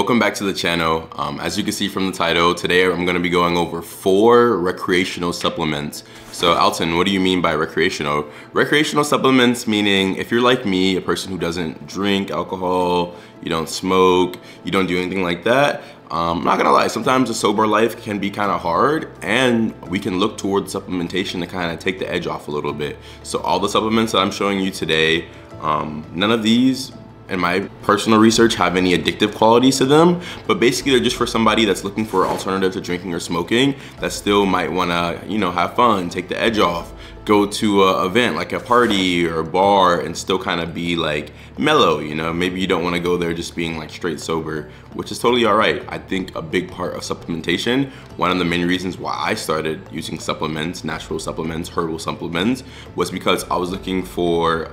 welcome back to the channel. As you can see from the title, today I'm going to be going over 4 recreational supplements. So Alton, what do you mean by recreational? Recreational supplements meaning if you're like me, a person who doesn't drink alcohol, you don't smoke, you don't do anything like that. I'm not gonna lie, sometimes a sober life can be kind of hard, and we can look towards supplementation to kind of take the edge off a little bit. So all the supplements that I'm showing you today, none of these in my personal research have any addictive qualities to them, but basically they're just for somebody that's looking for an alternative to drinking or smoking that still might wanna, have fun, take the edge off, go to an event like a party or a bar and still kind of be like mellow, maybe you don't want to go there just being like straight sober, which is totally all right. I think a big part of supplementation, one of the main reasons why I started using supplements, natural supplements, herbal supplements, was because I was looking for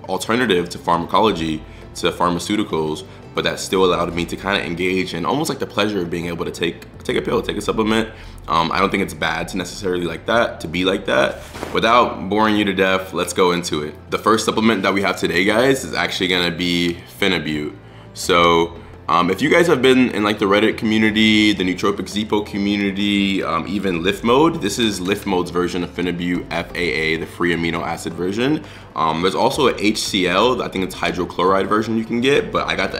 alternative to pharmacology, to pharmaceuticals, but that still allowed me to kind of engage in almost like the pleasure of being able to take a pill, take a supplement. I don't think it's bad to necessarily be like that. Without boring you to death, let's go into it. The first supplement that we have today, guys, is actually gonna be Phenibut. So if you guys have been in like the Reddit community, the Nootropics Depot community, even Lift Mode, this is Lift Mode's version of Phenibut FAA, the free amino acid version. There's also a HCl, I think it's hydrochloride version you can get, but I got the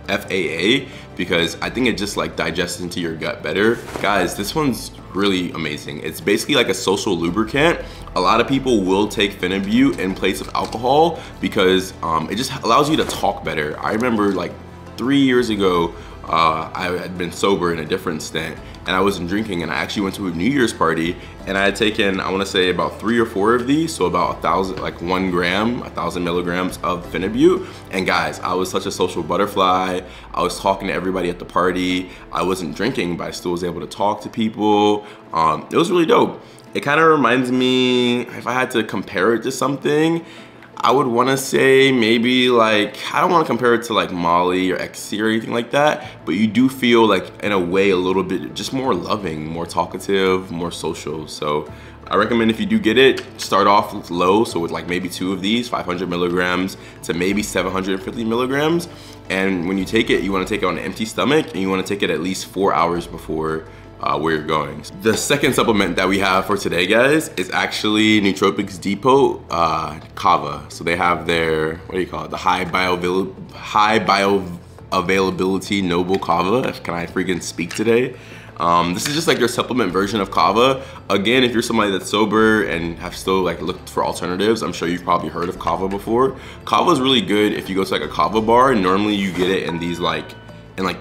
FAA because I think it just like digests into your gut better. Guys, this one's really amazing. It's basically like a social lubricant. A lot of people will take Phenibut in place of alcohol because it just allows you to talk better. I remember like 3 years ago, I had been sober in a different stint and I wasn't drinking, and I actually went to a New Year's party and I had taken, I want to say about 3 or 4 of these, so about 1,000, like 1 gram, 1,000 milligrams of Phenibut. And guys, I was such a social butterfly. I was talking to everybody at the party. I wasn't drinking, but I still was able to talk to people. It was really dope. It kind of reminds me, if I had to compare it to something, I would want to say maybe like, I don't want to compare it to like Molly or XC or anything like that, but you do feel like in a way a little bit just more loving, more talkative, more social. So I recommend if you do get it, start off low, so with like maybe 2 of these, 500 milligrams to maybe 750 milligrams. And when you take it, you want to take it on an empty stomach, and you want to take it at least 4 hours before where you're going. The second supplement that we have for today, guys, is actually Nootropics Depot Cava. So they have their, what do you call it? The high bioavailability noble Cava. Can I freaking speak today? This is just like their supplement version of Cava. Again, if you're somebody that's sober and have still like looked for alternatives, I'm sure you've probably heard of Cava before. Cava is really good if you go to like a Cava bar. Normally you get it in these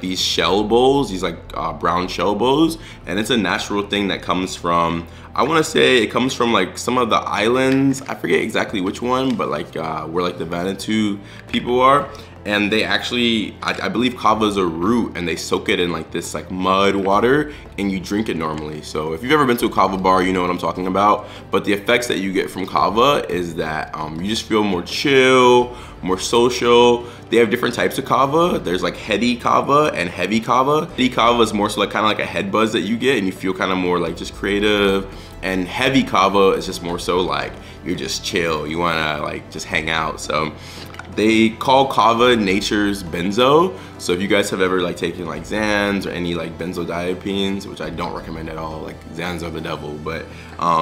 these shell bowls, these like brown shell bowls, and it's a natural thing that comes from, I want to say it comes from like some of the islands, I forget exactly which one, but like where like the Vanuatu people are. And they actually, I believe Cava is a root, and they soak it in like this like mud water and you drink it normally. So if you've ever been to a Cava bar, you know what I'm talking about. But the effects that you get from Cava is that you just feel more chill, more social. They have different types of Cava. There's like heady Cava and heavy Cava. Heady Cava is more so like kind of like a head buzz that you get, and you feel kind of more like just creative. And heavy Cava is just more so like you're just chill, you wanna like just hang out. So they call Cava nature's benzo. So if you guys have ever like taken like Xans or any like benzodiazepines, which I don't recommend at all, like Xans are the devil, but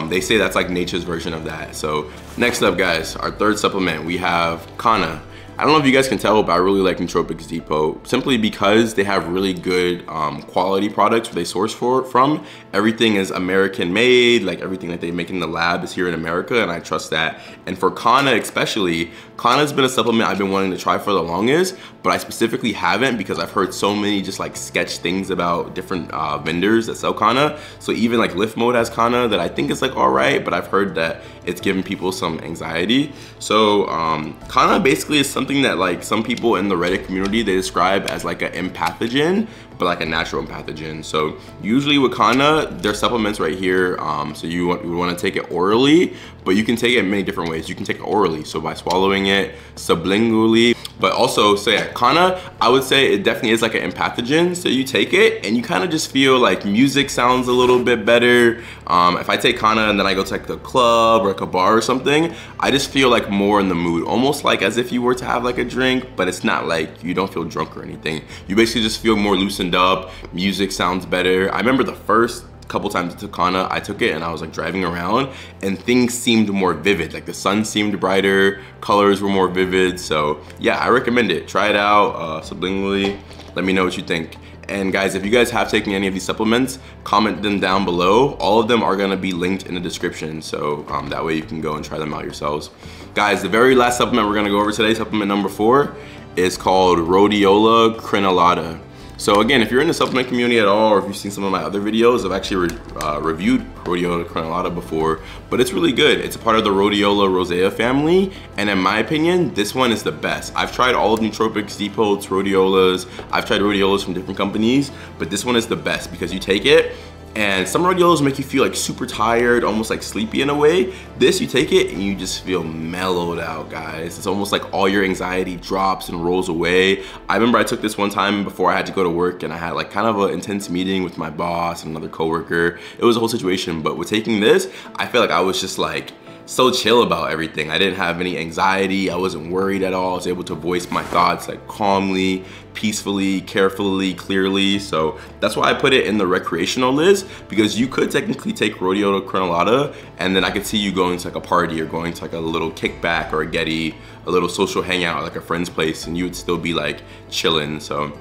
they say that's like nature's version of that. So next up, guys, our third supplement, we have Kanana. I don't know if you guys can tell, but I really like Nootropics Depot simply because they have really good quality products where they source from. Everything is American made, like everything that they make in the lab is here in America, and I trust that. And for Kanana especially, Kanana's been a supplement I've been wanting to try for the longest, but I specifically haven't because I've heard so many just like sketch things about different vendors that sell Kanana. So even like Lift Mode has Kanana that I think is like all right, but I've heard that it's giving people some anxiety. So Kanana basically is something that like some people in the Reddit community, they describe as like an empathogen, but like a natural empathogen. So usually with Kanana, there's supplements right here. So you would want to take it orally, but you can take it in many different ways. You can take it orally, so by swallowing it, sublingually, But also, so yeah, Kana, I would say it definitely is like an empathogen. So you take it and you kind of just feel like music sounds a little bit better. If I take Kana and then I go to like the club or like a bar or something, I just feel like more in the mood, almost like as if you were to have like a drink, but it's not like you don't feel drunk or anything. You basically just feel more loosened up. Music sounds better. I remember the first couple times I took Kana, I took it and I was like driving around and things seemed more vivid. Like the sun seemed brighter, colors were more vivid. So yeah, I recommend it. Try it out sublingually. Let me know what you think. And guys, if you guys have taken any of these supplements, comment them down below. All of them are gonna be linked in the description. So that way you can go and try them out yourselves. Guys, the very last supplement we're gonna go over today, supplement number 4, is called Rola Kenola. So again, if you're in the supplement community at all, or if you've seen some of my other videos, I've actually reviewed Rola Kenola before, but it's really good. It's a part of the Rhodiola rosea family, and in my opinion, this one is the best. I've tried all of Nootropics, Depots, Rhodiolas. I've tried Rhodiolas from different companies, but this one is the best because you take it, and some Rhodiolas make you feel like super tired, almost like sleepy in a way. This, you take it and you just feel mellowed out, guys. It's almost like all your anxiety drops and rolls away. I remember I took this one time before I had to go to work and I had like kind of an intense meeting with my boss and another coworker. It was a whole situation, but with taking this, I feel like I was just like so chill about everything. I didn't have any anxiety. I wasn't worried at all. I was able to voice my thoughts like calmly, peacefully, carefully, clearly. So that's why I put it in the recreational list, because you could technically take Rola Kenola and then I could see you going to like a party or going to like a little kickback or a Getty, a little social hangout at like a friend's place, and you would still be like chilling. So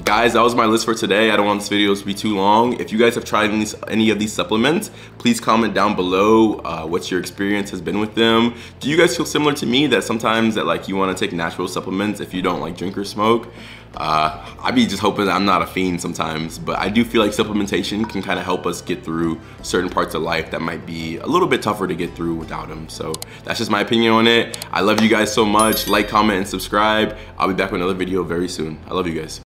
guys, that was my list for today. I don't want this video to be too long. If you guys have tried any of these supplements, please comment down below what your experience has been with them. Do you guys feel similar to me that sometimes that like you want to take natural supplements if you don't like drink or smoke? I be just hoping that I'm not a fiend sometimes, but I do feel like supplementation can kind of help us get through certain parts of life that might be a little bit tougher to get through without them. So that's just my opinion on it. I love you guys so much. Like, comment, and subscribe. I'll be back with another video very soon. I love you guys.